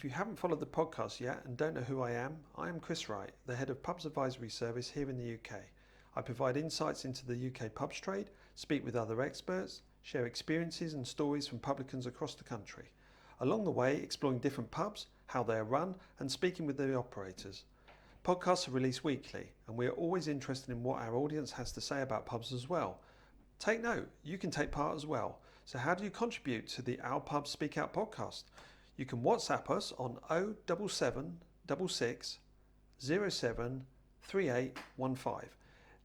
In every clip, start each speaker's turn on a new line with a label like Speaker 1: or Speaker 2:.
Speaker 1: you haven't followed the podcast yet and don't know who I am Chris Wright, the head of Pubs Advisory Service here in the UK. I provide insights into the UK pubs trade, speak with other experts, share experiences and stories from publicans across the country. Along the way, exploring different pubs, how they are run, and speaking with the operators. Podcasts are released weekly, and we are always interested in what our audience has to say about pubs as well. Take note, you can take part as well. So how do you contribute to the Our Pubs Speak Out podcast? You can WhatsApp us on 07766 07 3815.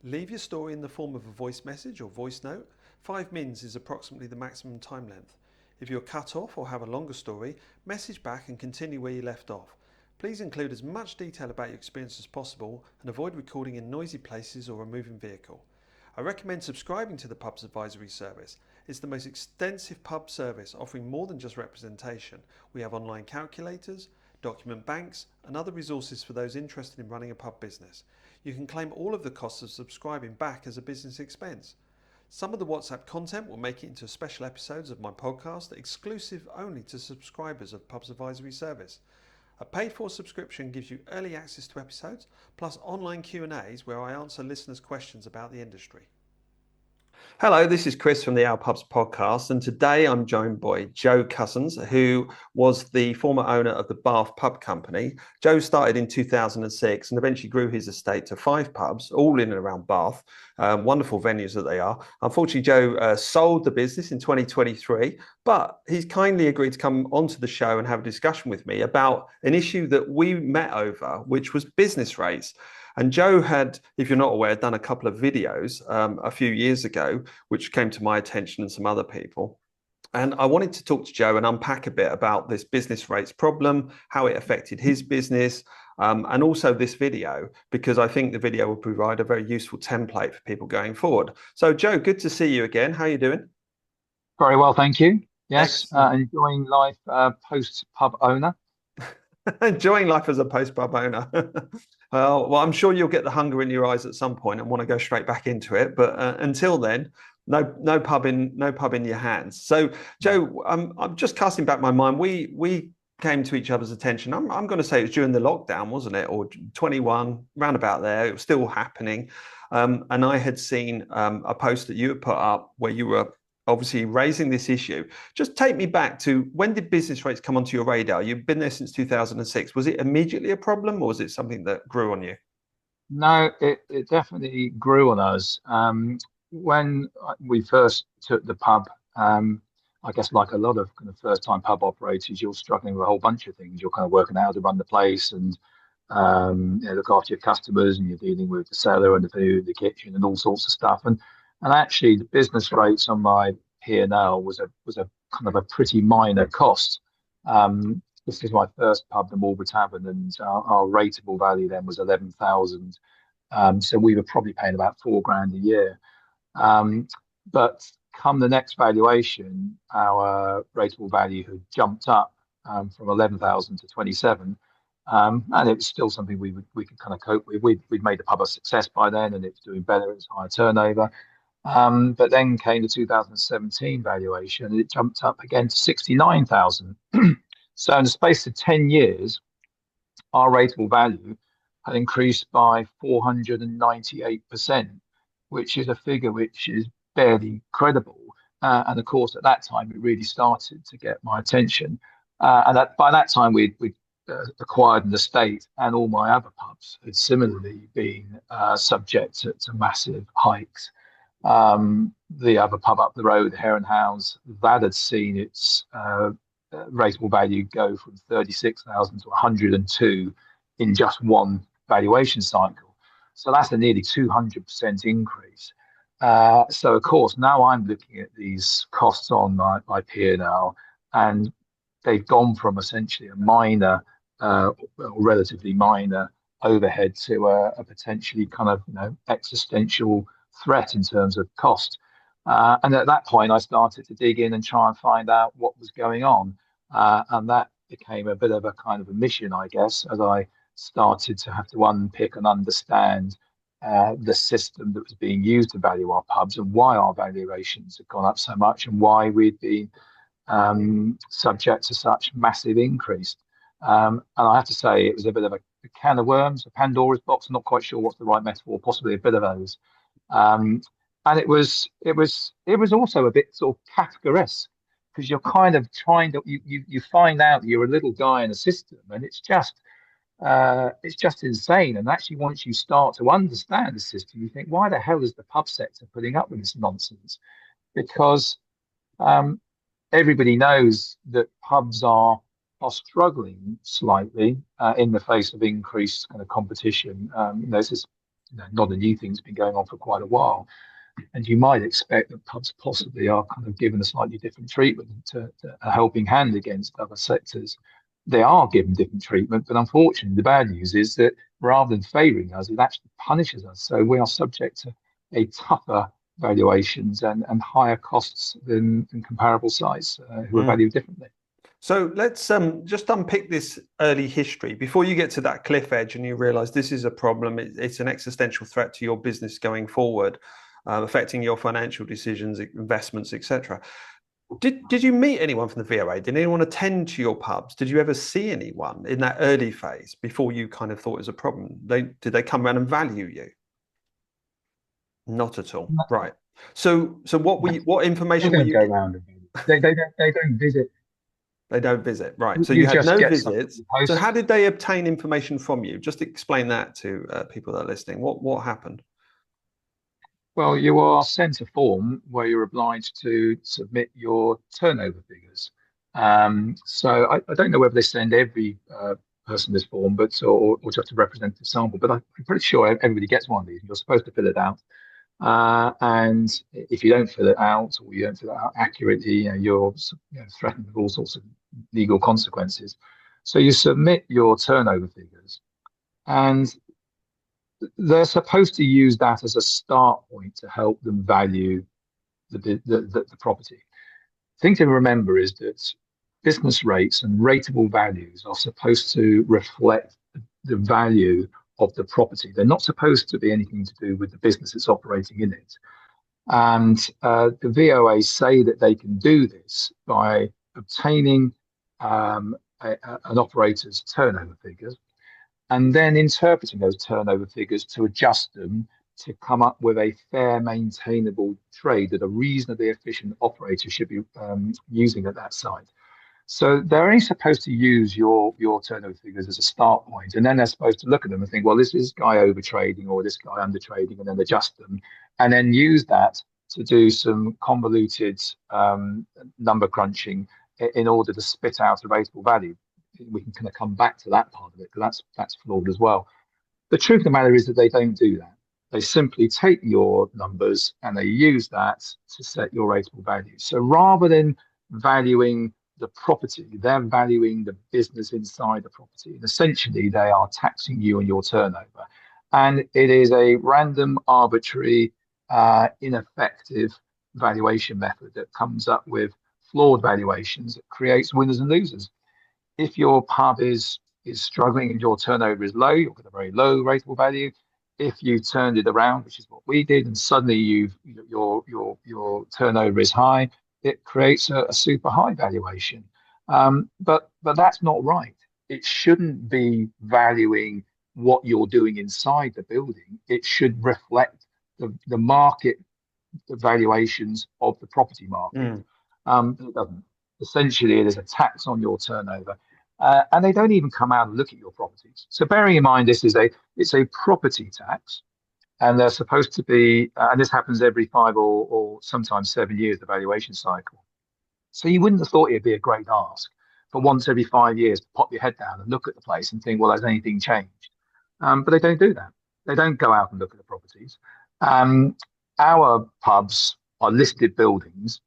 Speaker 1: Leave your story in the form of a voice message or voice note. 5 mins is approximately the maximum time length. If you're cut off or have a longer story, message back and continue where you left off. Please include as much detail about your experience as possible and avoid recording in noisy places or a moving vehicle. I recommend subscribing to the Pubs Advisory Service. It's the most extensive pub service offering more than just representation. We have online calculators, document banks and other resources for those interested in running a pub business. You can claim all of the costs of subscribing back as a business expense. Some of the WhatsApp content will make it into special episodes of my podcast, exclusive only to subscribers of Pubs Advisory Service. A paid-for subscription gives you early access to episodes, plus online Q&As where I answer listeners' questions about the industry. Hello, this is Chris from the Our Pubs podcast, and today I'm joined by Joe CUSSENS, who was the former owner of the Bath Pub Company. Joe started in 2006 and eventually grew his estate to 5 pubs, all in and around Bath. Wonderful venues that they are. Unfortunately, Joe sold the business in 2023, but he's kindly agreed to come onto the show and have a discussion with me about an issue that we met over, which was business rates. And Joe had, if you're not aware, done a couple of videos a few years ago, which came to my attention and some other people. And I wanted to talk to Joe and unpack a bit about this business rates problem, how it affected his business, and also this video, because I think the video will provide a very useful template for people going forward. So Joe, good to see you again. How are you doing?
Speaker 2: Very well, thank you. Yes, enjoying life post-pub owner.
Speaker 1: Enjoying life as a post-pub owner. Well, I'm sure you'll get the hunger in your eyes at some point and want to go straight back into it. But until then, no pub in your hands. So, Joe, I'm just casting back my mind. We came to each other's attention. I'm going to say it was during the lockdown, wasn't it, or 21, round about there. It was still happening, and I had seen a post that you had put up where you were obviously raising this issue. Just take me back to, when did business rates come onto your radar? You've been there since 2006. Was it immediately a problem, or was it something that grew on you?
Speaker 2: No, it definitely grew on us. When we first took the pub, I guess like a lot of kind of first-time pub operators, you're struggling with a whole bunch of things. You're kind of working out how to run the place and look after your customers, and you're dealing with the cellar and the food, the kitchen, and all sorts of stuff. And actually, the business rates on my P&L was a kind of a pretty minor cost. This is my first pub, the Marlborough Tavern, and our rateable value then was 11,000. So we were probably paying about £4,000 a year. But come the next valuation, our rateable value had jumped up from 11,000 to 27. And it was still something we could kind of cope with. We'd made the pub a success by then, and it was doing better. It was higher turnover. But then came the 2017 valuation, and it jumped up again to 69,000. So in the space of 10 years, our rateable value had increased by 498%, which is a figure which is barely credible. And of course, at that time, it really started to get my attention. By that time, we'd acquired an estate, and all my other pubs had similarly been subject to massive hikes. The other pub up the road, Hare and Hounds, that had seen its rateable value go from 36,000 to 102 in just one valuation cycle. So that's a nearly 200% increase. So of course, now I'm looking at these costs on my P&L, and they've gone from essentially a minor, relatively minor overhead to a potentially kind of existential threat in terms of cost. And at that point, I started to dig in and try and find out what was going on. And that became a bit of a kind of a mission, I guess, as I started to have to unpick and understand the system that was being used to value our pubs, and why our valuations had gone up so much, and why we'd been subject to such massive increase. And I have to say, it was a bit of a can of worms, a Pandora's box. I'm not quite sure what's the right metaphor, possibly a bit of those. Um, and it was also a bit sort of Kafkaesque because you're kind of trying to you find out that you're a little guy in a system, and it's just insane. And actually, once you start to understand the system, you think, why the hell is the pub sector putting up with this nonsense? Because um, everybody knows that pubs are struggling slightly in the face of increased kind of competition. This is not a new thing; it's been going on for quite a while, and you might expect that pubs possibly are kind of given a slightly different treatment to a helping hand against other sectors. They are given different treatment, but unfortunately, the bad news is that rather than favouring us, it actually punishes us. So we are subject to a tougher valuations and higher costs than comparable sites who are valued differently.
Speaker 1: So let's just unpick this early history before you get to that cliff edge and you realize this is a problem. It's an existential threat to your business going forward, affecting your financial decisions, investments, etc. Did you meet anyone from the VOA? Did anyone attend to your pubs? Did you ever see anyone in that early phase before you kind of thought it was a problem? Did they come around and value you? Not at all. Right. So what
Speaker 2: They
Speaker 1: information were
Speaker 2: don't
Speaker 1: you?
Speaker 2: go around and they don't visit.
Speaker 1: They don't visit, right? So
Speaker 2: You
Speaker 1: you had
Speaker 2: just
Speaker 1: no
Speaker 2: get stuff in
Speaker 1: visits.
Speaker 2: the
Speaker 1: So
Speaker 2: post.
Speaker 1: how did they obtain information from you? Just explain that to people that are listening. What happened?
Speaker 2: Well, you are sent a form where you're obliged to submit your turnover figures. So I don't know whether they send every person this form, but or just a representative sample. But I'm pretty sure everybody gets one of these. You're supposed to fill it out. And if you don't fill it out or you don't fill it out accurately, you're threatened with all sorts of legal consequences. So you submit your turnover figures, and they're supposed to use that as a start point to help them value the property. The thing to remember is that business rates and rateable values are supposed to reflect the value of the property. They're not supposed to be anything to do with the business that's operating in it. And the VOA say that they can do this by obtaining an operator's turnover figures and then interpreting those turnover figures to adjust them to come up with a fair, maintainable trade that a reasonably efficient operator should be using at that site. So they're only supposed to use your turnover figures as a start point, and then they're supposed to look at them and think, well, this is guy over trading or this guy under trading, and then adjust them, and then use that to do some convoluted number crunching in order to spit out a rateable value. We can kind of come back to that part of it because that's flawed as well. The truth of the matter is that they don't do that. They simply take your numbers and they use that to set your rateable value. So rather than valuing the property, they're valuing the business inside the property. And essentially, they are taxing you on your turnover. And it is a random, arbitrary, ineffective valuation method that comes up with flawed valuations that creates winners and losers. If your pub is struggling and your turnover is low, you'll get a very low rateable value. If you turned it around, which is what we did, and suddenly your turnover is high, it creates a super high valuation. But that's not right. It shouldn't be valuing what you're doing inside the building. It should reflect the market valuations of the property market. It doesn't. Essentially, it is a tax on your turnover. And they don't even come out and look at your properties. So bearing in mind, it's a property tax, and they're supposed to be, and this happens every 5 or sometimes 7 years, the valuation cycle. So you wouldn't have thought it'd be a great ask for once every 5 years to pop your head down and look at the place and think, well, has anything changed? But they don't do that. They don't go out and look at the properties. Our pubs are listed buildings.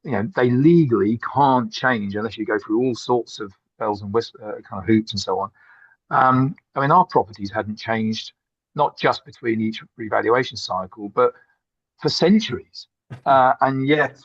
Speaker 2: They legally can't change unless you go through all sorts of bells and whistles, kind of hoops and so on. I mean, our properties hadn't changed, not just between each revaluation cycle, but for centuries. And yet,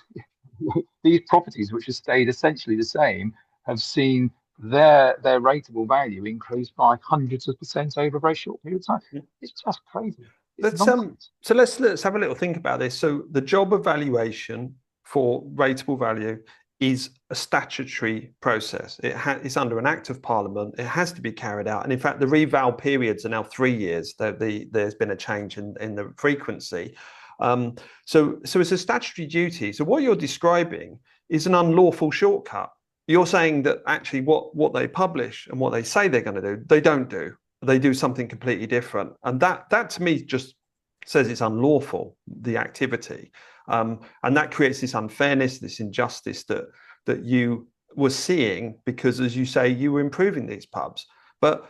Speaker 2: these properties, which have stayed essentially the same, have seen their rateable value increase by hundreds of percent over a very short period of time. It's just crazy.
Speaker 1: Let's have a little think about this. So the job of valuation for rateable value is a statutory process. It's under an act of parliament. It has to be carried out. And in fact, the reval periods are now 3 years. There's been a change in the frequency. So it's a statutory duty. So what you're describing is an unlawful shortcut. You're saying that actually what they publish and what they say they're going to do, they don't do. They do something completely different. And that to me just says it's unlawful, the activity. And that creates this unfairness, this injustice that you were seeing because, as you say, you were improving these pubs. But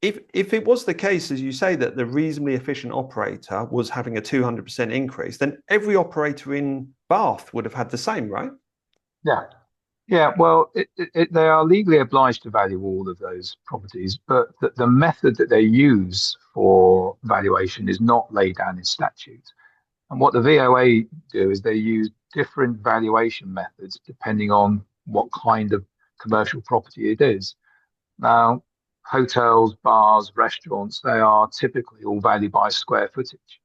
Speaker 1: if it was the case, as you say, that the reasonably efficient operator was having a 200% increase, then every operator in Bath would have had the same, right?
Speaker 2: Yeah. Yeah, well, they are legally obliged to value all of those properties, but the method that they use for valuation is not laid down in statute. And what the VOA do is they use different valuation methods depending on what kind of commercial property it is. Now, hotels, bars, restaurants, they are typically all valued by square footage.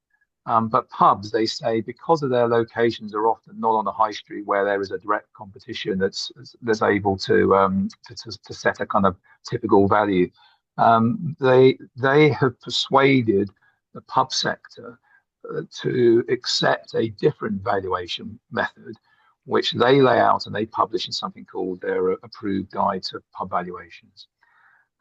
Speaker 2: But pubs, they say, because of their locations are often not on the high street where there is a direct competition that's able to set a kind of typical value. They have persuaded the pub sector to accept a different valuation method, which they lay out and they publish in something called their approved guide to pub valuations.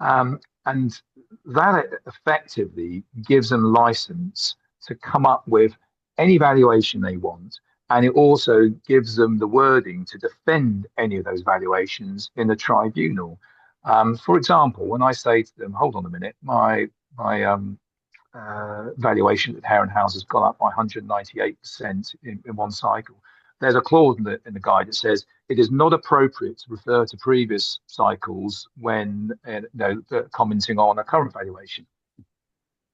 Speaker 2: And that effectively gives them license to come up with any valuation they want. And it also gives them the wording to defend any of those valuations in the tribunal. For example, when I say to them, hold on a minute, my valuation at Heron House has gone up by 198% in one cycle. There's a clause in the guide that says it is not appropriate to refer to previous cycles when commenting on a current valuation.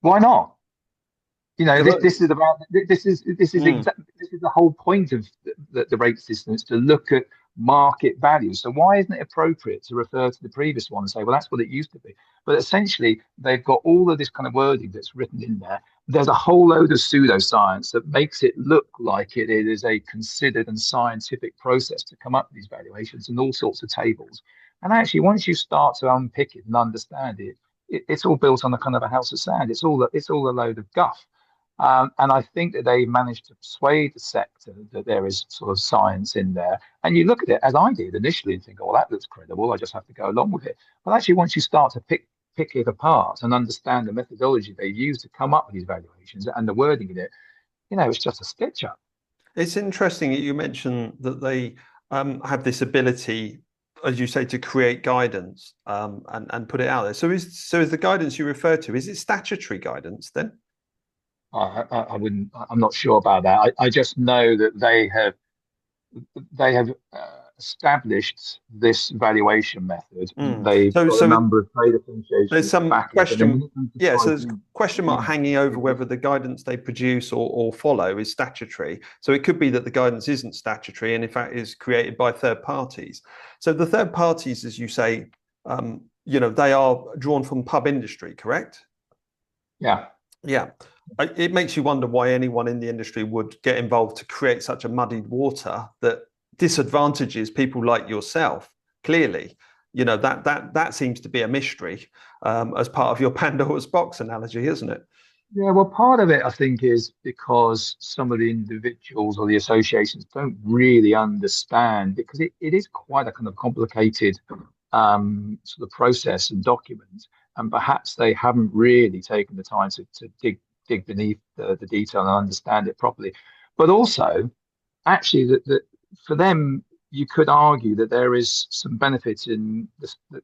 Speaker 2: Why not? This is the whole point of the rate system, is to look at market value. So why isn't it appropriate to refer to the previous one and say, well, that's what it used to be? But essentially, they've got all of this kind of wording that's written in there. There's a whole load of pseudoscience that makes it look like it is a considered and scientific process to come up with these valuations and all sorts of tables. And actually, once you start to unpick it and understand it, it's all built on a kind of a house of sand. It's all a load of guff. And I think that they managed to persuade the sector that there is sort of science in there. And you look at it, as I did initially, and think, oh, well, that looks credible. I just have to go along with it. But actually, once you start to pick it apart and understand the methodology they use to come up with these valuations and the wording in it, it's just a sketch up.
Speaker 1: It's interesting that you mentioned that they have this ability, as you say, to create guidance and put it out there. So is the guidance you refer to, is it statutory guidance then?
Speaker 2: I'm not sure about that. I just know that they have established this valuation method. They've got a number of trade associations.
Speaker 1: There's some question, so there's a question mark hanging over whether the guidance they produce or follow is statutory. So it could be that the guidance isn't statutory and in fact is created by third parties. So the third parties, as you say, they are drawn from pub industry, correct?
Speaker 2: Yeah.
Speaker 1: Yeah. It makes you wonder why anyone in the industry would get involved to create such a muddied water that disadvantages people like yourself. Clearly, that seems to be a mystery as part of your Pandora's box analogy, isn't it?
Speaker 2: Yeah, well, part of it, I think, is because some of the individuals or the associations don't really understand, because it is quite a kind of complicated sort of process and document. And perhaps they haven't really taken the time to dig beneath the detail and understand it properly. But also, actually, that for them, you could argue that there is some benefit in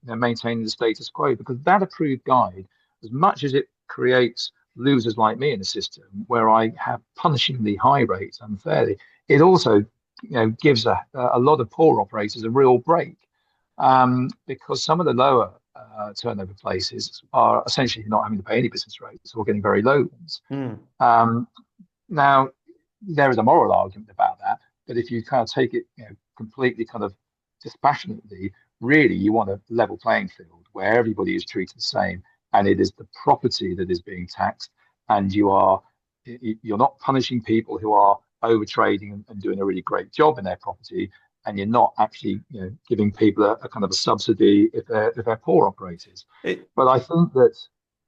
Speaker 2: maintaining the status quo, because that approved guide, as much as it creates losers like me in the system, where I have punishingly high rates unfairly, it also gives a lot of poor operators a real break, because some of the lower turnover places are essentially not having to pay any business rates or getting very low ones. Now, there is a moral argument about that, but if you kind of take it completely kind of dispassionately, really you want a level playing field where everybody is treated the same, and it is the property that is being taxed, and you're not punishing people who are overtrading and doing a really great job in their property. and you're not actually, giving people a kind of a subsidy if they're poor operators.
Speaker 1: It,
Speaker 2: But I think that,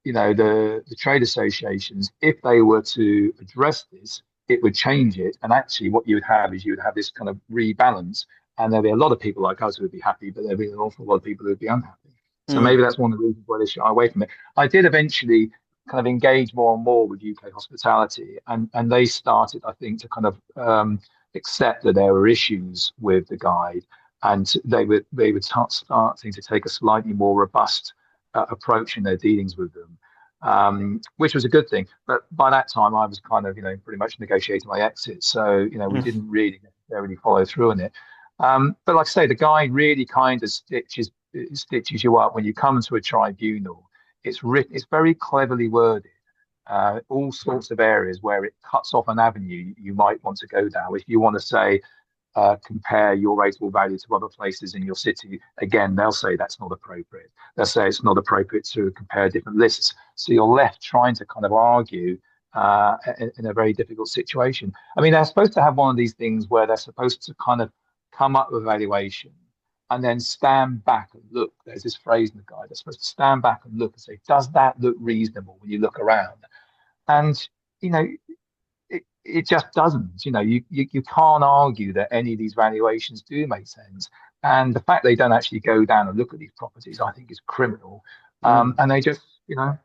Speaker 2: the trade associations, if they were to address this, it would change it. And actually, what you would have is you would have this kind of rebalance, and there'd be a lot of people like us who would be happy, but there'd be an awful lot of people who would be unhappy. So
Speaker 1: mm,
Speaker 2: maybe that's one of the reasons why they shy away from it. I did eventually kind of engage more and more with UK hospitality, and they started, I think, to kind of accept that there were issues with the guide, and they would start starting to take a slightly more robust approach in their dealings with them, which was a good thing. But by that time, I was kind of, pretty much negotiating my exit, so we
Speaker 1: mm,
Speaker 2: didn't really necessarily follow through on it. But like I say, the guide really kind of stitches you up when you come to a tribunal. It's written, it's very cleverly worded. All sorts of areas where it cuts off an avenue you might want to go down. If you want to say, compare your rateable value to other places in your city, again, they'll say that's not appropriate. They'll say it's not appropriate to compare different lists. So you're left trying to kind of argue in a very difficult situation. I mean, they're supposed to have one of these things where they're supposed to kind of come up with a valuation and then stand back and look. There's this phrase in the guide. They're supposed to stand back and look and say, does that look reasonable when you look around? And, you know, it just doesn't. You can't argue that any of these valuations do make sense. And the fact they don't actually go down and look at these properties, I think, is criminal.
Speaker 1: mm.
Speaker 2: And they just,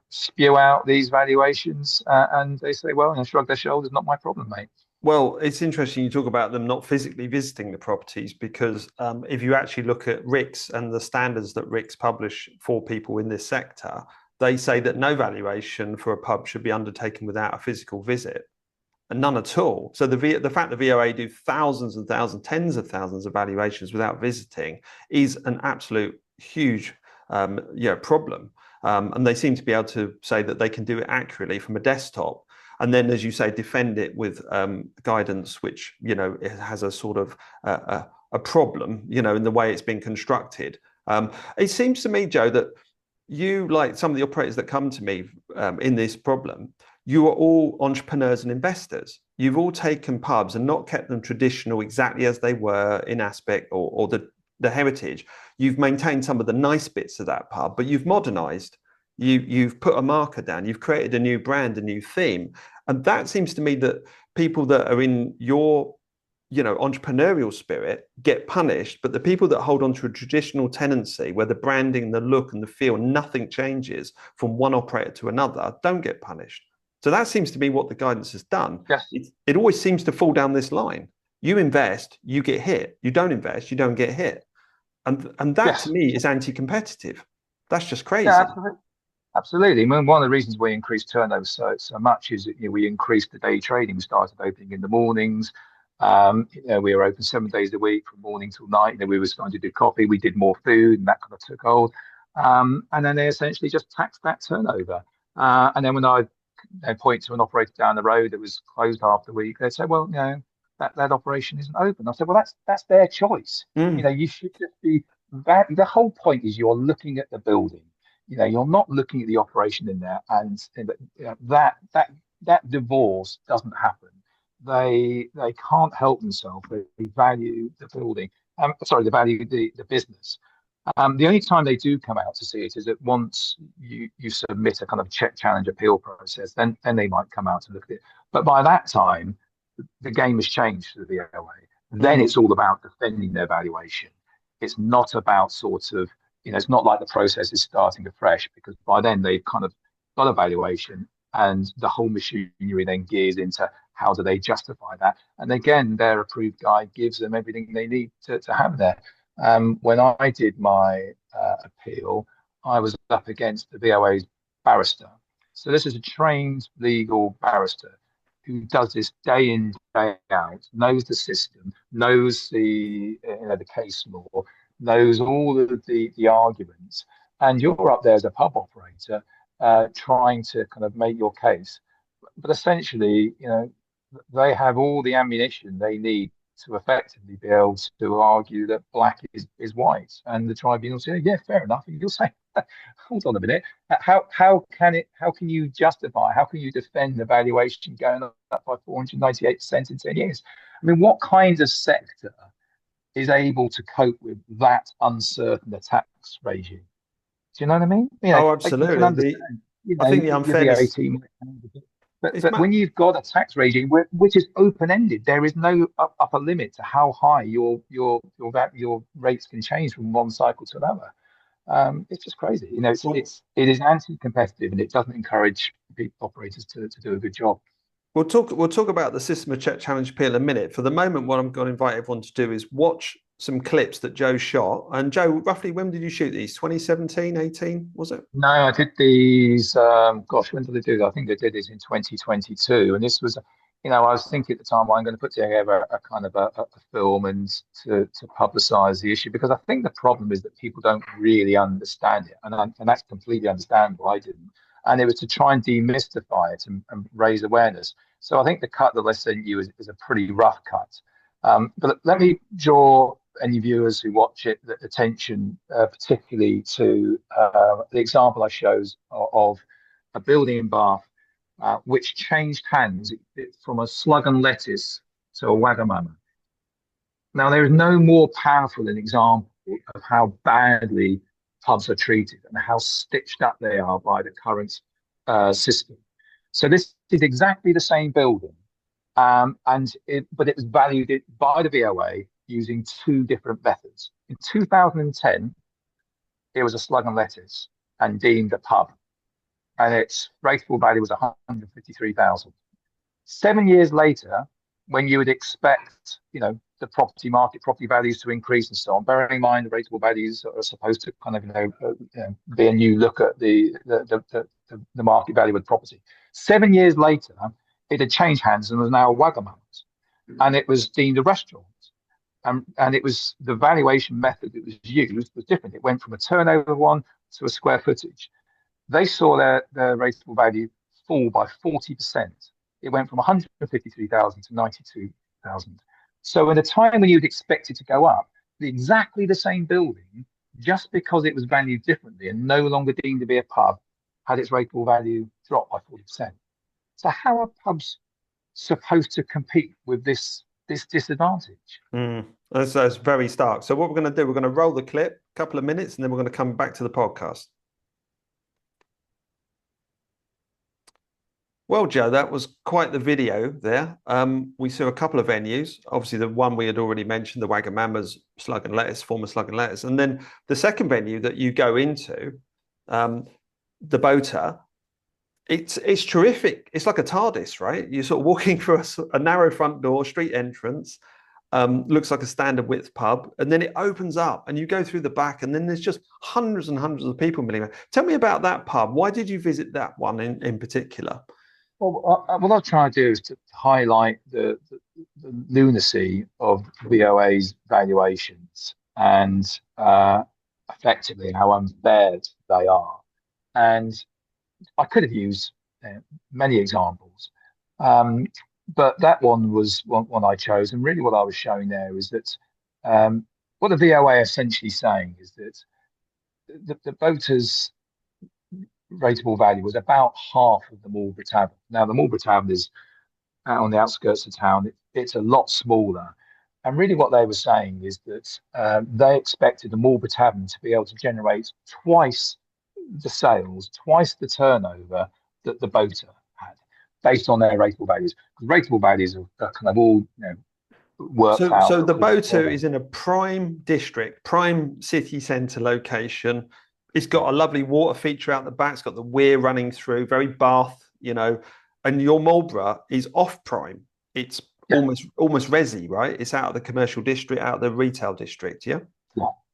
Speaker 2: spew out these valuations and they say, well, shrug their shoulders, not my problem, mate.
Speaker 1: Well, it's interesting you talk about them not physically visiting the properties because if you actually look at RICS and the standards that RICS publish for people in this sector, they say that no valuation for a pub should be undertaken without a physical visit, and none at all. So the fact that VOA do thousands and thousands, tens of thousands of valuations without visiting is an absolute huge problem. And they seem to be able to say that they can do it accurately from a desktop. And then, as you say, defend it with guidance, which, it has a sort of a problem, in the way it's been constructed. It seems to me, Joe, that you, like some of the operators that come to me in this problem, you are all entrepreneurs and investors. You've all taken pubs and not kept them traditional exactly as they were in aspect or the heritage. You've maintained some of the nice bits of that pub, but you've modernized. You've put a marker down. You've created a new brand, a new theme. And that seems to me that people that are in your entrepreneurial spirit get punished, but the people that hold on to a traditional tenancy where the branding, the look and the feel, nothing changes from one operator to another, don't get punished. So that seems to be what the guidance has done.
Speaker 2: Yes.
Speaker 1: It always seems to fall down this line. You invest, you get hit. You don't invest, you don't get hit. And that
Speaker 2: Yes.
Speaker 1: to me is anti-competitive. That's just crazy.
Speaker 2: Yeah, absolutely. I mean, one of the reasons we increased turnover so much is that we increased the day trading. We started opening in the mornings. We were open 7 days a week from morning till night. We were starting to do coffee. We did more food, and that kind of took hold. And then they essentially just taxed that turnover. And then when I point to an operator down the road that was closed half the week, they'd say, well, that operation isn't open. I said, well, that's their choice.
Speaker 1: Mm.
Speaker 2: You should just be that. The whole point is you're looking at the building. You're not looking at the operation in there, and that divorce doesn't happen. They can't help themselves. They value the building. They value the business. The only time they do come out to see it is that once you submit a kind of challenge appeal process, then they might come out to look at it. But by that time, the game has changed for the VOA. Then
Speaker 1: Mm.
Speaker 2: it's all about defending their valuation. It's not about sort of, it's not like the process is starting afresh, because by then they've kind of got a valuation and the whole machinery then gears into how do they justify that. And again, their approved guide gives them everything they need to have there. When I did my appeal, I was up against the VOA's barrister. So this is a trained legal barrister who does this day in, day out, knows the system, knows the case law, knows all of the arguments, and you're up there as a pub operator trying to kind of make your case. But essentially, they have all the ammunition they need to effectively be able to argue that black is white, and the tribunal say, yeah, fair enough. And you'll say, hold on a minute, how can you justify, how can you defend the valuation going up by 498% in 10 years? I mean, what kind of sector is able to cope with that uncertain tax regime. Do you know what I mean?
Speaker 1: Oh,
Speaker 2: Like you can
Speaker 1: absolutely.
Speaker 2: understand,
Speaker 1: I think the
Speaker 2: your
Speaker 1: unfairness
Speaker 2: VAT,
Speaker 1: is
Speaker 2: but when you've got a tax regime which is open-ended, there is no upper limit to how high your rates can change from one cycle to another. It's just crazy.
Speaker 1: well,
Speaker 2: It is anti-competitive, and it doesn't encourage operators to do a good job.
Speaker 1: we'll talk about the system of check challenge appeal in a minute. For the moment, what I'm going to invite everyone to do is watch some clips that Joe shot. And Joe, roughly when did you shoot these? 2017, 18, was it?
Speaker 2: No, I did these. Gosh, when did they do that? I think they did this in 2022, and this was, I was thinking at the time, well, I'm going to put together a kind of a film and to publicize the issue, because I think the problem is that people don't really understand it, and that's completely understandable. I didn't, and it was to try and demystify it and raise awareness. So I think the cut that I sent you is a pretty rough cut. But let me draw any viewers who watch it the attention, particularly to the example I shows of a building in Bath, which changed hands from a Slug and Lettuce to a Wagamama. Now, there is no more powerful an example of how badly pubs are treated and how stitched up they are by the current system. So this is exactly the same building, but it was valued by the VOA using two different methods. In 2010, it was a Slug and Lettuce and deemed a pub, and its rateable value was 153,000. 7 years later, when you would expect, the property values to increase and so on, bearing in mind the rateable values are supposed to kind of, be a new look at the market value of the property. 7 years later, it had changed hands and was now a Wagamama's, and it was deemed a restaurant. And it was the valuation method that was used was different. It went from a turnover one to a square footage. They saw their rateable value fall by 40%. It went from 153,000 to 92,000. So in a time when you'd expect it to go up, exactly the same building, just because it was valued differently and no longer deemed to be a pub, had its rateable value drop by 40%. So how are pubs supposed to compete with this disadvantage?
Speaker 1: That's very stark. So what we're going to do, we're going to roll the clip, a couple of minutes, and then we're going to come back to the podcast. Well, Joe, that was quite the video there. We saw a couple of venues. Obviously, the one we had already mentioned, the Wagamama's Slug and Lettuce, former Slug and Lettuce. And then the second venue that you go into, the Boater, it's terrific. It's like a TARDIS, right? You're sort of walking through a narrow front door, street entrance, looks like a standard width pub, and then it opens up and you go through the back, and then there's just hundreds and hundreds of people milling around. Tell me about that pub. Why did you visit that one in particular?
Speaker 2: Well, what I'll try to do is to highlight the lunacy of VOA's valuations and effectively how unfair they are. And I could have used many examples, but that one was one I chose. And really, what I was showing there is that what the VOA essentially saying is that the voters' rateable value was about half of the Marlborough Tavern. Now, the Marlborough Tavern is out on the outskirts of town. It's a lot smaller. And really what they were saying is that they expected the Marlborough Tavern to be able to generate twice the sales, twice the turnover that the Boater had, based on their rateable values. Because rateable values are kind of all worked out.
Speaker 1: So the Boater is in a prime district, prime city centre location. It's got a lovely water feature out the back. It's got the weir running through, very Bath, and your Marlborough is off prime. It's almost resi, right? It's out of the commercial district, out of the retail district, yeah?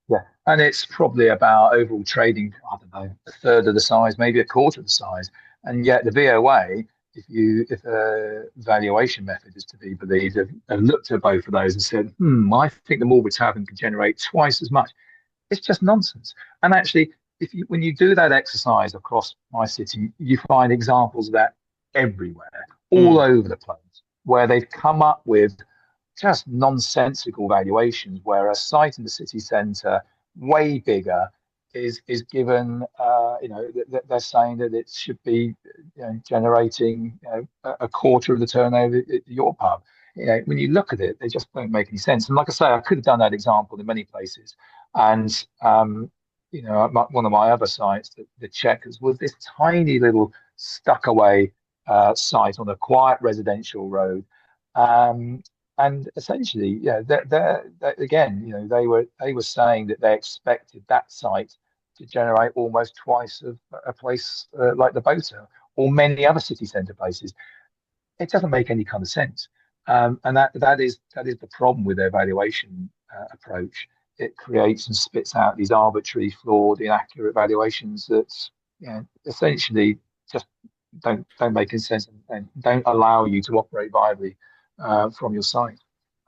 Speaker 2: Yeah. And it's probably about overall trading, I don't know, a third of the size, maybe a quarter of the size. And yet the VOA, if a valuation method is to be believed, have looked at both of those and said, I think the Marlborough Tavern can generate twice as much. It's just nonsense. And actually, when you do that exercise across my city, you find examples of that everywhere, all over the place, where they've come up with just nonsensical valuations, where a site in the city centre, way bigger, is given. They're saying that it should be generating a quarter of the turnover at your pub. when you look at it, they just don't make any sense. And like I say, I could have done that example in many places. And one of my other sites, the Checkers, was this tiny little stuck away site on a quiet residential road. And essentially, again, they were saying that they expected that site to generate almost twice of a place like the Bota or many other city centre places. It doesn't make any kind of sense. And that is the problem with their valuation approach. It creates and spits out these arbitrary, flawed, inaccurate valuations that essentially just don't make any sense and don't allow you to operate viably from your site.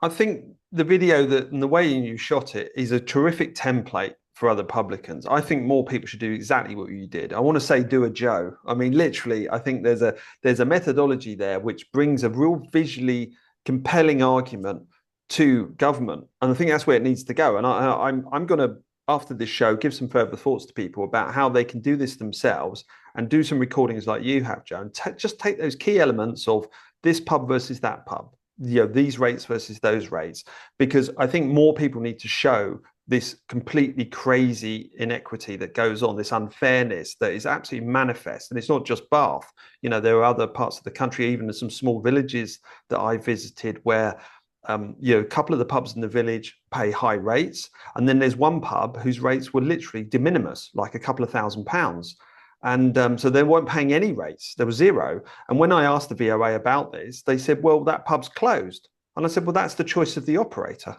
Speaker 1: I think the video and the way you shot it is a terrific template for other publicans. I think more people should do exactly what you did. I want to say do a Joe. I mean, literally, I think there's a methodology there which brings a real visually compelling argument to government, and I think that's where it needs to go. And I'm going to, after this show, give some further thoughts to people about how they can do this themselves and do some recordings like you have, Joe, and just take those key elements of this pub versus that pub, these rates versus those rates, because I think more people need to show this completely crazy inequity that goes on, this unfairness that is absolutely manifest. And it's not just Bath. There are other parts of the country, even some small villages that I visited where, a couple of the pubs in the village pay high rates. And then there's one pub whose rates were literally de minimis, like a couple of £1,000s. And so they weren't paying any rates. There was zero. And when I asked the VOA about this, they said, well, that pub's closed. And I said, well, that's the choice of the operator.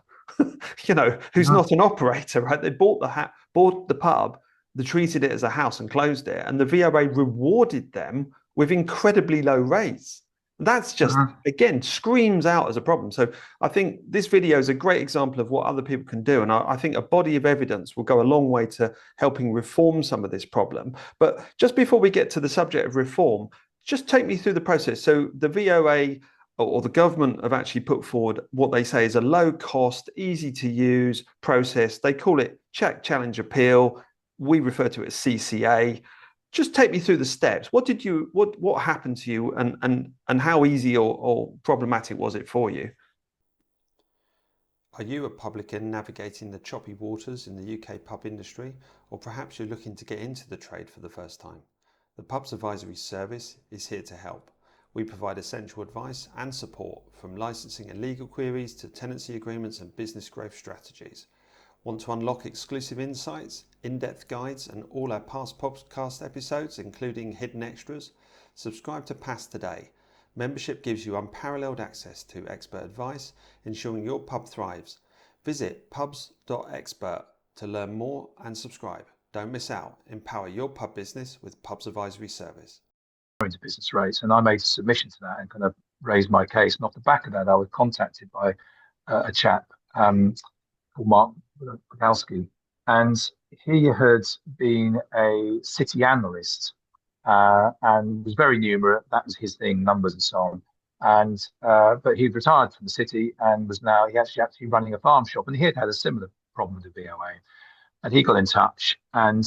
Speaker 1: Who's not an operator, right? They bought the pub, they treated it as a house and closed it, and the VOA rewarded them with incredibly low rates. That's just, again, screams out as a problem. So I think this video is a great example of what other people can do. And I think a body of evidence will go a long way to helping reform some of this problem. But just before we get to the subject of reform, just take me through the process. So the VOA or the government have actually put forward what they say is a low cost, easy to use process. They call it check, challenge, appeal. We refer to it as CCA. Just take me through the steps. What happened to you and how easy or problematic was it for you? Are you a publican navigating the choppy waters in the UK pub industry, or perhaps you're looking to get into the trade for the first time? The Pubs Advisory Service is here to help. We provide essential advice and support, from licensing and legal queries to tenancy agreements and business growth strategies. Want to unlock exclusive insights, in-depth guides, and all our past podcast episodes, including hidden extras? Subscribe to PASS today. Membership gives you unparalleled access to expert advice, ensuring your pub thrives. Visit pubs.expert to learn more and subscribe. Don't miss out. Empower your pub business with Pubs Advisory Service.
Speaker 2: Into business rates, and I made a submission to that and kind of raised my case. And off the back of that, I was contacted by a chap called Mark Bukowski, and he had been a city analyst and was very numerate. That was his thing, numbers and so on. And but he'd retired from the city and was now he actually running a farm shop, and he had a similar problem with the VOA. And he got in touch, and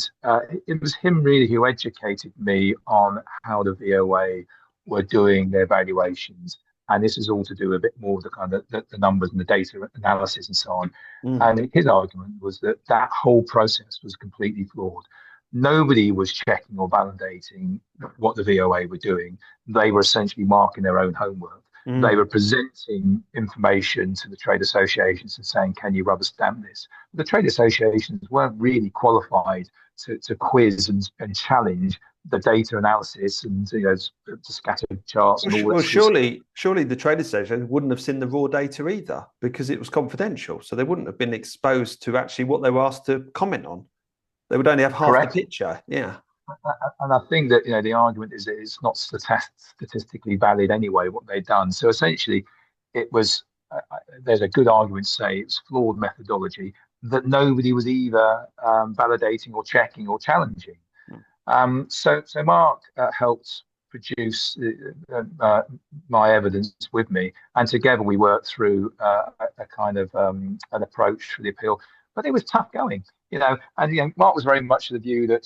Speaker 2: it was him really who educated me on how the VOA were doing their valuations. And this is all to do a bit more with the kind of the numbers and the data analysis and so on. And his argument was that whole process was completely flawed. Nobody was checking or validating what the VOA were doing. They were essentially marking their own homework. They were presenting information to the trade associations and saying, can you rubber stamp this? The trade associations weren't really qualified to quiz and challenge the data analysis and the scattered charts and all that.
Speaker 1: Well, surely the trade association wouldn't have seen the raw data either, because it was confidential. So they wouldn't have been exposed to actually what they were asked to comment on. They would only have half the picture. Yeah.
Speaker 2: And I think that the argument is that it's not statistically valid anyway what they've done. So essentially, it was there's a good argument to say it's flawed methodology that nobody was either validating or checking or challenging. So Mark helped produce my evidence with me, and together we worked through a kind of an approach for the appeal. But it was tough going. And Mark was very much of the view that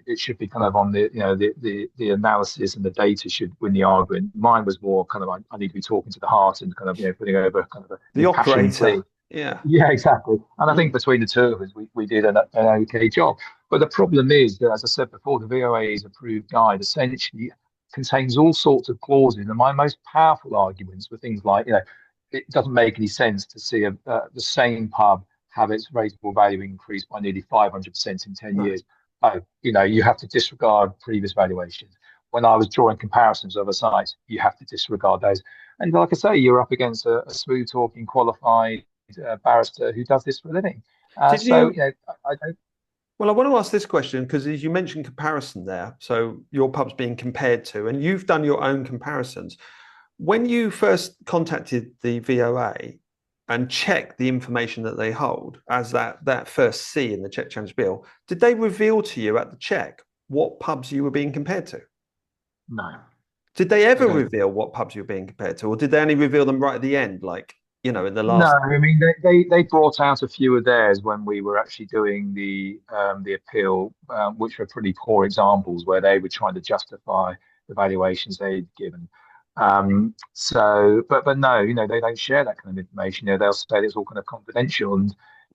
Speaker 2: it should be kind of on the analysis, and the data should win the argument. Mine was more kind of, I need to be talking to the heart and kind of putting over kind of
Speaker 1: The
Speaker 2: an impassioned plea.
Speaker 1: operator. Yeah.
Speaker 2: Yeah, exactly. And I think
Speaker 1: Mm.
Speaker 2: between the two of us, we did an okay job. But the problem is that, as I said before, the VOA's approved guide essentially contains all sorts of clauses. And my most powerful arguments were things like, it doesn't make any sense to see the same pub have its rateable value increased by nearly 500% in 10
Speaker 1: No.
Speaker 2: years. Oh, you have to disregard previous valuations. When I was drawing comparisons of other sites, you have to disregard those. And like I say, you're up against a smooth talking, qualified barrister who does this for a living.
Speaker 1: Did
Speaker 2: So,
Speaker 1: you?
Speaker 2: I don't.
Speaker 1: Well, I want to ask this question because as you mentioned comparison there, so your pub's being compared to, and you've done your own comparisons. When you first contacted the VOA and checked the information that they hold as that first C in the check challenge bill, did they reveal to you at the check what pubs you were being compared to?
Speaker 2: No.
Speaker 1: Did they ever
Speaker 2: Okay.
Speaker 1: reveal what pubs you were being compared to, or did they only reveal them right at the end, like, in the
Speaker 2: No,
Speaker 1: last?
Speaker 2: I mean they brought out a few of theirs when we were actually doing the appeal, which were pretty poor examples where they were trying to justify the valuations they'd given. But no, they don't share that kind of information. They'll say it's all kind of confidential, and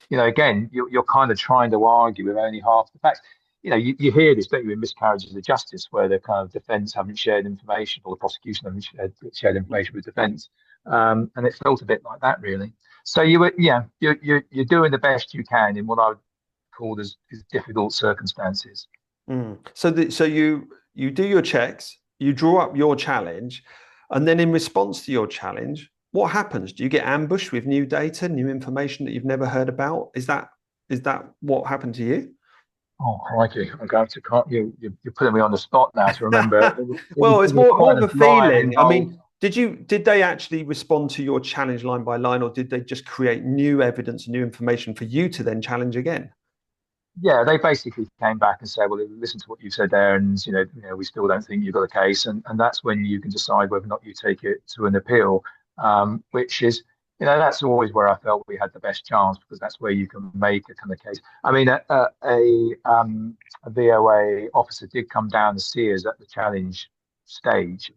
Speaker 2: again, you're kind of trying to argue with only half the facts. You hear this, don't you, in miscarriages of justice, where the kind of defence haven't shared information, or the prosecution haven't shared information with defence. And it felt a bit like that, really. So you're doing the best you can in what I would call as difficult circumstances.
Speaker 1: Mm. So you do your checks, you draw up your challenge, and then in response to your challenge, what happens? Do you get ambushed with new data, new information that you've never heard about? Is that what happened to you?
Speaker 2: Oh, crikey! I'm going to can't you're putting me on the spot now to remember.
Speaker 1: Well, it's
Speaker 2: It was
Speaker 1: more
Speaker 2: quite
Speaker 1: of
Speaker 2: a
Speaker 1: a
Speaker 2: drive
Speaker 1: feeling. I
Speaker 2: involved.
Speaker 1: mean, did they actually respond to your challenge line by line, or did they just create new evidence, new information for you to then challenge again?
Speaker 2: Yeah, they basically came back and said, "Well, listen to what you said there, and we still don't think you've got a case." And that's when you can decide whether or not you take it to an appeal, which is, that's always where I felt we had the best chance, because that's where you can make a kind of case. I mean, a VOA officer did come down to see us at the challenge stage,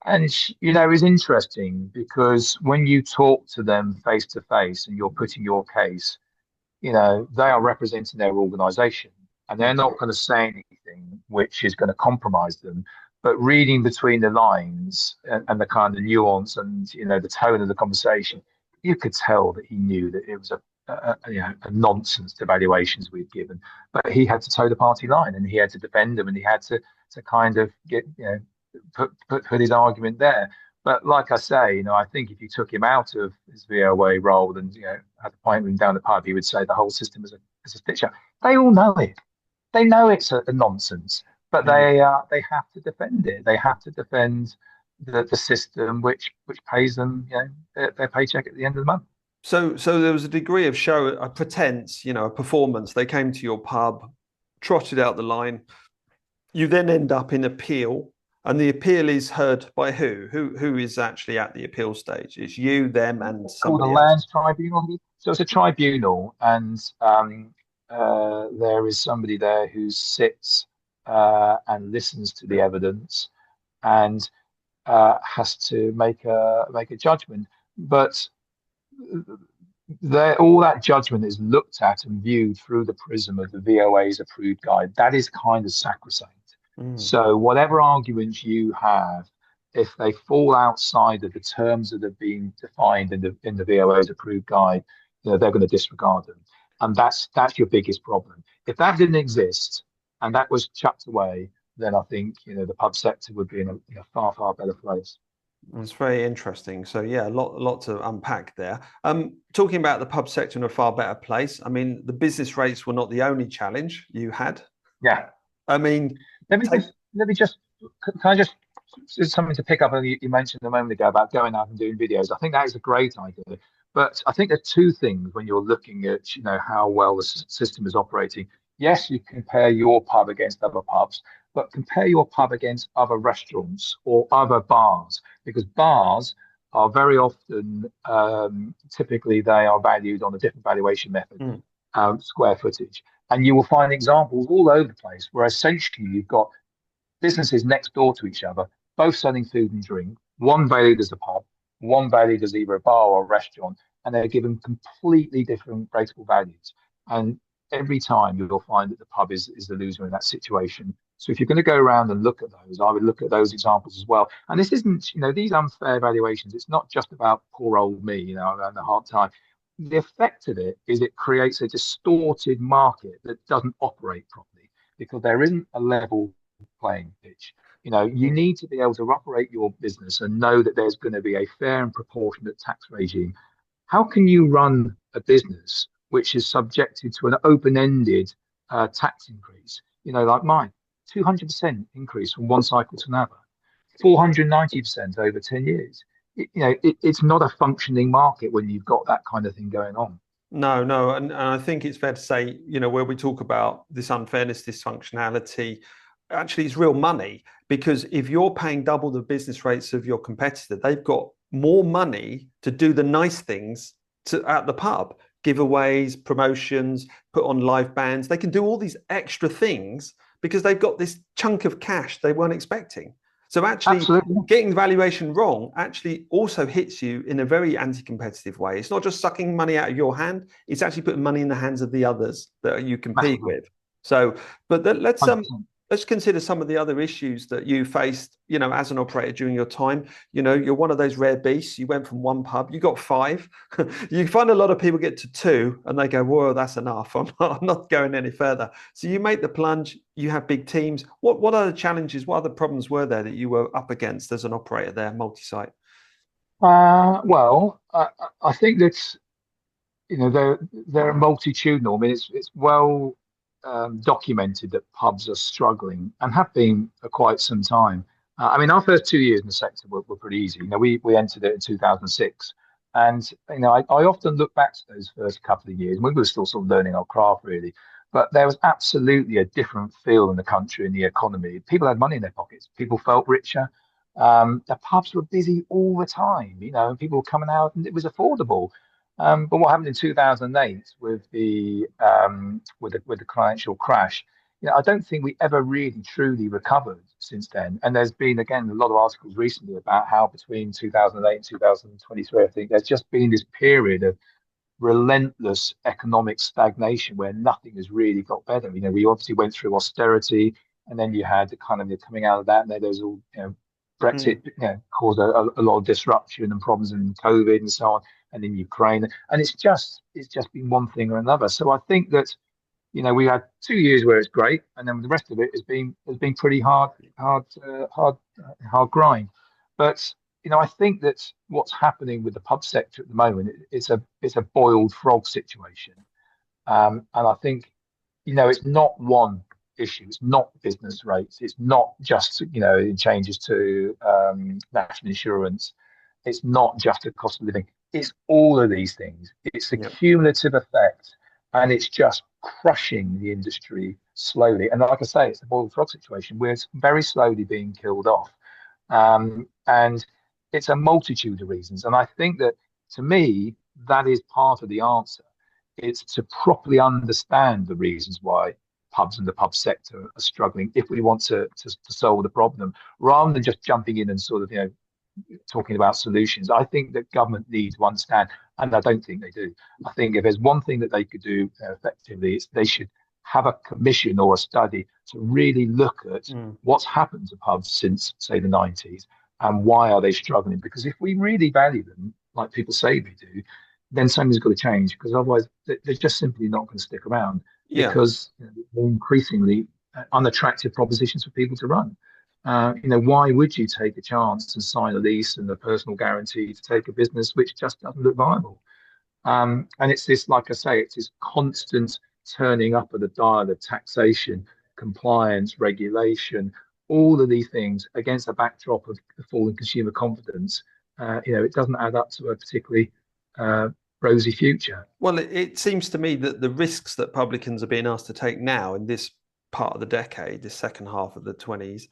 Speaker 2: and it was interesting because when you talk to them face to face and you're putting your case, they are representing their organization, and they're not going to say anything which is going to compromise them. But reading between the lines, and the kind of nuance and the tone of the conversation, you could tell that he knew that it was a nonsense to valuations we'd given. But he had to toe the party line, and he had to defend them, and he had to kind of get put his argument there. But like I say, I think if you took him out of his VOA role and had to point him down the pipe, he would say the whole system is a stitch up. They all know it. They know it's a nonsense, but
Speaker 1: Mm.
Speaker 2: they have to defend it. They have to defend the system which pays them their paycheck at the end of the month.
Speaker 1: So there was a degree of show, a pretense, a performance. They came to your pub, trotted out the line. You then end up in appeal, and the appeal is heard by who? Who is actually at the appeal stage? It's you, them, and
Speaker 2: It's called a
Speaker 1: somebody else.
Speaker 2: lands tribunal. So it's a tribunal, and there is somebody there who sits and listens to the evidence, and has to make a judgment. But all that judgment is looked at and viewed through the prism of the VOA's approved guide. That is kind of sacrosanct.
Speaker 1: Mm.
Speaker 2: So whatever arguments you have, if they fall outside of the terms that have been defined in the VOA's approved guide, they're going to disregard them, and that's your biggest problem. If that didn't exist and that was chucked away, then I think the pub sector would be in a far better place.
Speaker 1: That's very interesting. So yeah, a lot to unpack there. Talking about the pub sector in a far better place. I mean, the business rates were not the only challenge you had.
Speaker 2: Yeah.
Speaker 1: I mean, take,
Speaker 2: Let me just can I just It's something to pick up on. You mentioned a moment ago about going out and doing videos. I think that is a great idea. But I think there are two things when you're looking at how well the system is operating. Yes, you compare your pub against other pubs, but compare your pub against other restaurants or other bars, because bars are very often, typically they are valued on a different valuation method.
Speaker 1: mm,
Speaker 2: square footage. And you will find examples all over the place where essentially you've got businesses next door to each other, both selling food and drink, one valued as a pub, one valued as either a bar or a restaurant, and they're given completely different rateable values. And every time you'll find that the pub is the loser in that situation. So if you're going to go around and look at those, I would look at those examples as well. And this isn't, these unfair valuations, it's not just about poor old me, and the hard time. The effect of it is it creates a distorted market that doesn't operate properly because there isn't a level playing pitch. You need to be able to operate your business and know that there's going to be a fair and proportionate tax regime. How can you run a business which is subjected to an open-ended tax increase? Like mine, 200% increase from one cycle to another, 490% over 10 years. It's not a functioning market when you've got that kind of thing going on.
Speaker 1: No, and I think it's fair to say, where we talk about this unfairness, dysfunctionality, actually it's real money, because if you're paying double the business rates of your competitor, they've got more money to do the nice things at the pub, giveaways, promotions, put on live bands. They can do all these extra things because they've got this chunk of cash they weren't expecting. So actually
Speaker 2: Absolutely.
Speaker 1: Getting the valuation wrong actually also hits you in a very anti-competitive way. It's not just sucking money out of your hand, it's actually putting money in the hands of the others that you compete
Speaker 2: Massively.
Speaker 1: with. So, but let's
Speaker 2: 100%.
Speaker 1: let's consider some of the other issues that you faced, as an operator during your time. You're one of those rare beasts. You went from one pub, you got 5. You find a lot of people get to 2 and they go, whoa, that's enough. I'm not going any further. So you make the plunge, you have big teams. What other challenges, what other problems were there that you were up against as an operator there, multi-site?
Speaker 2: I think that they're multitudinal. I mean, it's well documented that pubs are struggling and have been for quite some time. I mean, our first 2 years in the sector were pretty easy. We entered it in 2006, and I often look back to those first couple of years. We were still sort of learning our craft, really, but there was absolutely a different feel in the country and the economy. People had money in their pockets. People felt richer. The pubs were busy all the time, and people were coming out, and it was affordable. But what happened in 2008 with the financial crash, I don't think we ever really truly recovered since then. And there's been again a lot of articles recently about how between 2008 and 2023, I think there's just been this period of relentless economic stagnation where nothing has really got better. We obviously went through austerity, and then you had the kind of coming out of that, and then there's all Brexit, caused a lot of disruption and problems in COVID and so on, and in Ukraine, and it's just been one thing or another. So I think that we had 2 years where it's great, and then the rest of it has been pretty hard grind. But I think that what's happening with the pub sector at the moment, it's a boiled frog situation, and I think it's not one issue. It's not business rates. It's not just changes to national insurance. It's not just the cost of living. It's all of these things. It's a cumulative effect, and it's just crushing the industry slowly. And like I say, it's a boiled frog situation where it's very slowly being killed off. And it's a multitude of reasons. And I think that, to me, that is part of the answer. It's to properly understand the reasons why pubs and the pub sector are struggling if we want to solve the problem, rather than just jumping in and sort of talking about solutions. I think that government needs to understand, and I don't think they do. I think if there's one thing that they could do effectively, it's they should have a commission or a study to really look at what's happened to pubs since, say, the 90s, and why are they struggling. Because if we really value them, like people say we do, then something's got to change, because otherwise they're just simply not going to stick around, because they're increasingly unattractive propositions for people to run. Why would you take a chance and sign a lease and a personal guarantee to take a business which just doesn't look viable? And it's this, like I say, it's this constant turning up of the dial of taxation, compliance, regulation, all of these things against a backdrop of the falling consumer confidence. It doesn't add up to a particularly rosy future.
Speaker 1: Well, it seems to me that the risks that publicans are being asked to take now in this part of the decade, this second half of the 20s,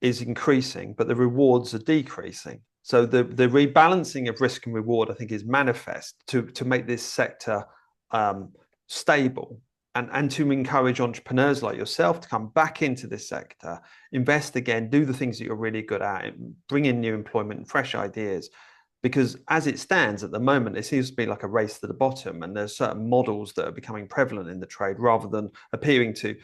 Speaker 1: is increasing, but the rewards are decreasing. So the rebalancing of risk and reward, I think, is manifest to make this sector stable, and to encourage entrepreneurs like yourself to come back into this sector, invest again, do the things that you're really good at, bring in new employment and fresh ideas. Because as it stands at the moment, it seems to be like a race to the bottom, and there's certain models that are becoming prevalent in the trade rather than appealing to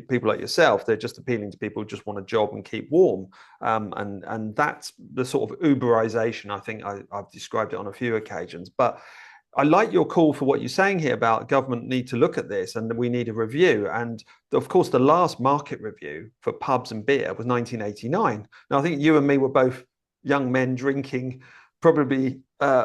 Speaker 1: people like yourself. They're just appealing to people who just want a job and keep warm. And that's the sort of Uberization. I think I've described it on a few occasions. But I like your call for what you're saying here about government need to look at this and we need a review. And of course, the last market review for pubs and beer was 1989. Now, I think you and me were both young men drinking probably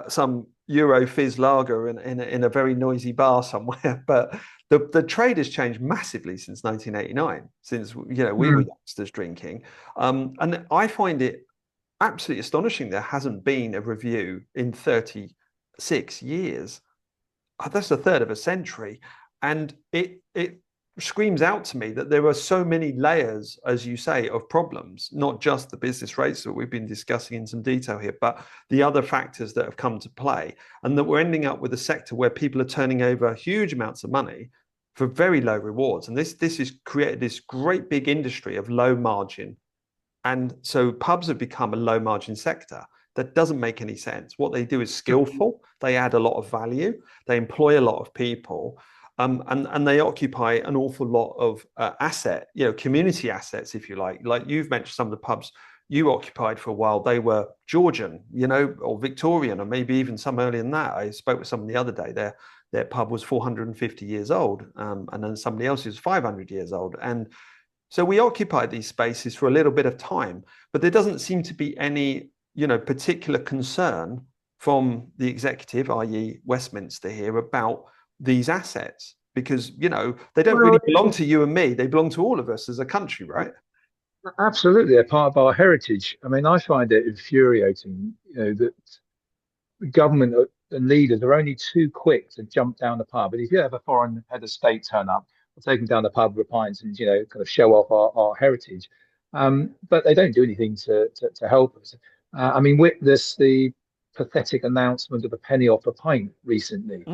Speaker 1: some Euro fizz lager in a very noisy bar somewhere. But the trade has changed massively since 1989, since we were youngsters drinking. And I find it absolutely astonishing there hasn't been a review in 36 years. That's a third of a century. And it screams out to me that there are so many layers, as you say, of problems, not just the business rates that we've been discussing in some detail here, but the other factors that have come to play, and that we're ending up with a sector where people are turning over huge amounts of money for very low rewards. And this has created this great big industry of low margin. And so pubs have become a low margin sector. That doesn't make any sense. What they do is skillful. They add a lot of value. They employ a lot of people. And they occupy an awful lot of community assets, if you like. Like you've mentioned some of the pubs you occupied for a while, they were Georgian, or Victorian, or maybe even some earlier than that. I spoke with someone the other day, their pub was 450 years old, and then somebody else was 500 years old. And so we occupied these spaces for a little bit of time, but there doesn't seem to be any, particular concern from the executive, i.e. Westminster here, about these assets, because they don't really belong to you and me, they belong to all of us as a country, right?
Speaker 2: Absolutely, they're part of our heritage. I mean, I find it infuriating, that government and leaders are only too quick to jump down the pub. And if you have a foreign head of state turn up, we'll take them down the pub with pints and kind of show off our heritage. But they don't do anything to help us. I mean, witness the pathetic announcement of a penny off a pint recently,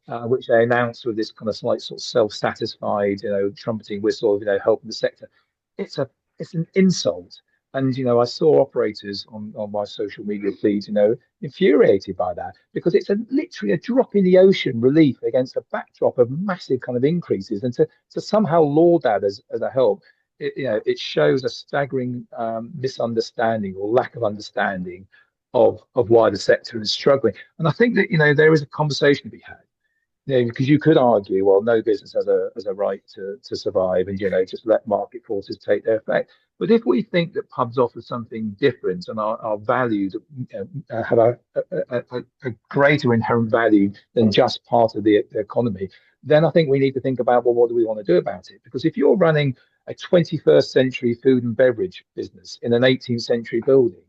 Speaker 2: which they announced with this kind of slight sort of self-satisfied, trumpeting whistle of, helping the sector. It's an insult. And, I saw operators on my social media feeds, infuriated by that, because it's literally a drop in the ocean relief against a backdrop of massive kind of increases. And to somehow laud that as a help, it shows a staggering misunderstanding or lack of understanding of why the sector is struggling. And I think that, there is a conversation to be had. Because you could argue, well, no business has a right to survive, and just let market forces take their effect. But if we think that pubs offer something different and are valued, have a greater inherent value than just part of the economy, then I think we need to think about, well, what do we want to do about it? Because if you're running a 21st century food and beverage business in an 18th century building,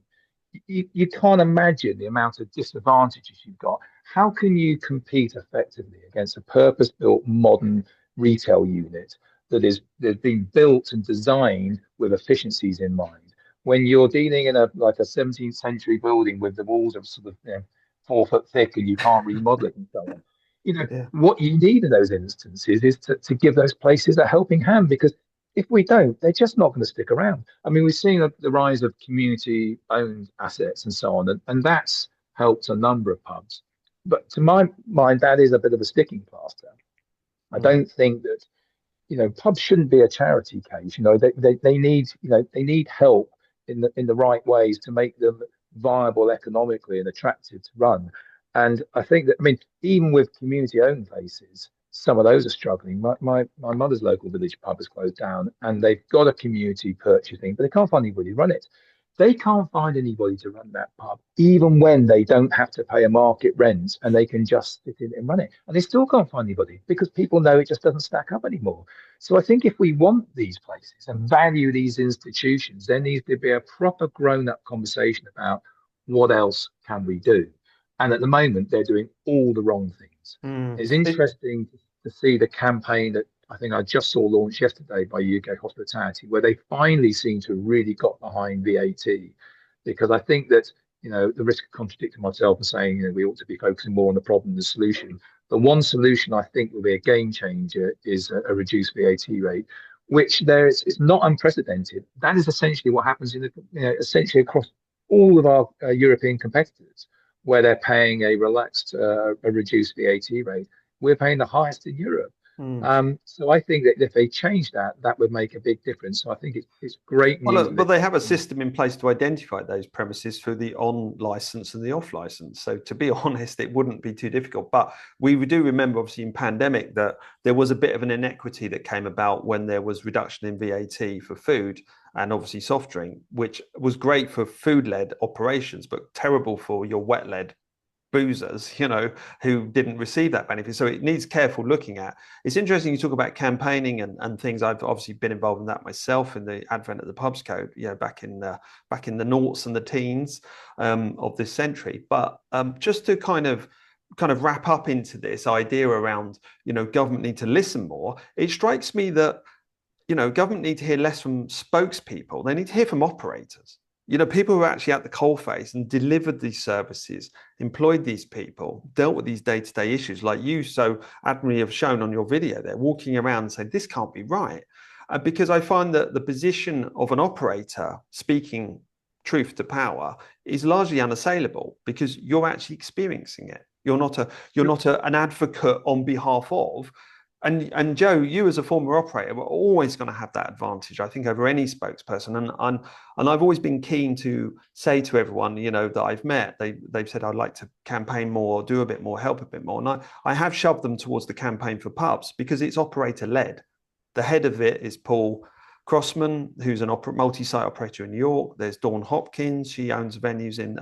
Speaker 2: you can't imagine the amount of disadvantages you've got. How can you compete effectively against a purpose-built modern retail unit that's been built and designed with efficiencies in mind, when you're dealing in a 17th century building with the walls of sort of 4 foot thick and you can't remodel it and so on? What you need in those instances is to give those places a helping hand, because if we don't, they're just not going to stick around. I mean, we've seen the rise of community-owned assets and so on, and that's helped a number of pubs. But to my mind, that is a bit of a sticking plaster. I don't think that pubs shouldn't be a charity case. They need help in the right ways to make them viable economically and attractive to run. And I think that, I mean, even with community-owned places, some of those are struggling. My mother's local village pub has closed down, and they've got a community purchasing, but they can't find anybody to run it. They can't find anybody to run that pub, even when they don't have to pay a market rent and they can just sit in and run it. And they still can't find anybody because people know it just doesn't stack up anymore. So I think if we want these places and value these institutions, there needs to be a proper grown-up conversation about what else can we do. And at the moment, they're doing all the wrong things. It's interesting to see the campaign that I think I just saw launched yesterday by UK Hospitality, where they finally seem to have really got behind VAT, because I think that, the risk of contradicting myself and saying, we ought to be focusing more on the problem than the solution. The one solution I think will be a game changer is a reduced VAT rate, which it's not unprecedented. That is essentially what happens essentially across all of our European competitors, where they're paying a reduced VAT rate. We're paying the highest in Europe. So I think that if they change that, that would make a big difference. So I think it's great news.
Speaker 1: Well, they have a system in place to identify those premises through the on license and the off license. So to be honest, it wouldn't be too difficult. But we do remember, obviously, in pandemic, that there was a bit of an inequity that came about when there was reduction in VAT for food and obviously soft drink, which was great for food-led operations, but terrible for your wet-led boozers, who didn't receive that benefit. So it needs careful looking at. It's interesting you talk about campaigning and things. I've obviously been involved in that myself in the advent of the pubs code, back in the noughts and the teens of this century. But just to kind of wrap up into this idea around, government need to listen more. It strikes me that, government need to hear less from spokespeople. They need to hear from operators. People who are actually at the coalface and delivered these services, employed these people, dealt with these day-to-day issues like you so admirably have shown on your video there, walking around and saying, this can't be right. Because I find that the position of an operator speaking truth to power is largely unassailable because you're actually experiencing it. You're not an advocate on behalf of. And Joe, you as a former operator were always going to have that advantage, I think, over any spokesperson. And I've always been keen to say to everyone, that I've met, they've said I'd like to campaign more, do a bit more, help a bit more. And I have shoved them towards the campaign for pubs because it's operator led. The head of it is Paul Crossman, who's an multi-site operator in New York. There's Dawn Hopkins. She owns venues in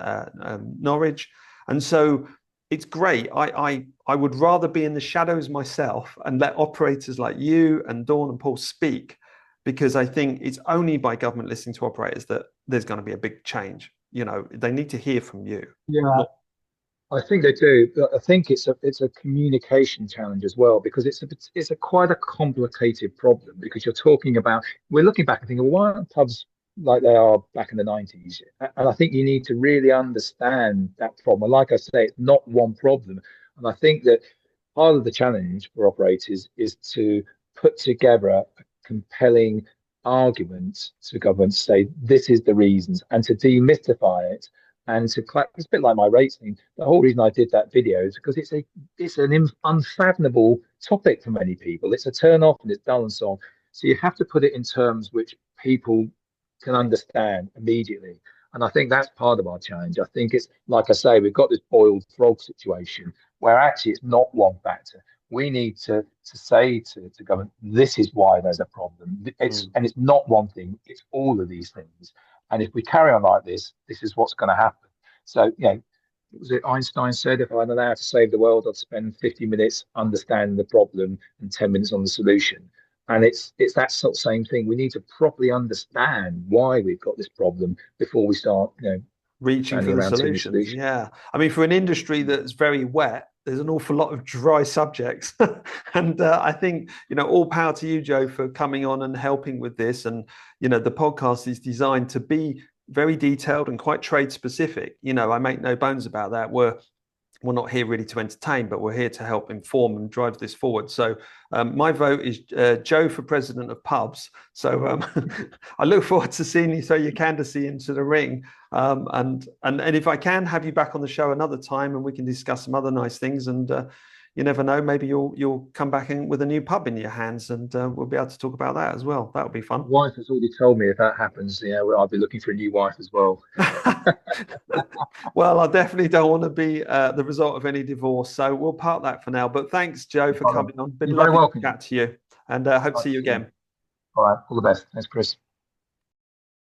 Speaker 1: Norwich. And so it's great. I would rather be in the shadows myself and let operators like you and Dawn and Paul speak, because I think it's only by government listening to operators that there's going to be a big change. They need to hear from you.
Speaker 2: Yeah, I think they do. I think it's a communication challenge as well, because it's quite a complicated problem, because we're looking back and thinking, well, why aren't pubs like they are back in the 90s? And I think you need to really understand that problem. Like I say, it's not one problem. And I think that part of the challenge for operators is to put together a compelling argument to government to say, this is the reasons, and to demystify it. And it's a bit like my rates thing. The whole reason I did that video is because it's an unfathomable topic for many people. It's a turn off and it's dull and so on. So you have to put it in terms which people can understand immediately. And I think that's part of our challenge. I think it's, like I say, we've got this boiled frog situation where actually it's not one factor. We need to say to government, this is why there's a problem. And it's not one thing, it's all of these things. And if we carry on like this, this is what's going to happen. So, was it Einstein said, if I'm allowed to save the world, I'd spend 50 minutes understanding the problem and 10 minutes on the solution. And it's that sort of same thing. We need to properly understand why we've got this problem before we start,
Speaker 1: reaching for the solutions. Yeah. I mean, for an industry that's very wet, there's an awful lot of dry subjects. And I think, all power to you, Joe, for coming on and helping with this. And, the podcast is designed to be very detailed and quite trade specific. I make no bones about that. We're not here really to entertain, but we're here to help inform and drive this forward. So my vote is Joe for president of pubs. So I look forward to seeing you throw your candidacy into the ring. And if I can have you back on the show another time and we can discuss some other nice things. And you never know, maybe you'll come back in with a new pub in your hands, and we'll be able to talk about that as well. That would be fun.
Speaker 2: My wife has already told me if that happens, I'll be looking for a new wife as well.
Speaker 1: Well, I definitely don't want to be the result of any divorce, so we'll park that for now. But thanks, Joe, for coming on. Been lovely to chat to you, and hope to see you again.
Speaker 2: All right, all the best. Thanks, Chris.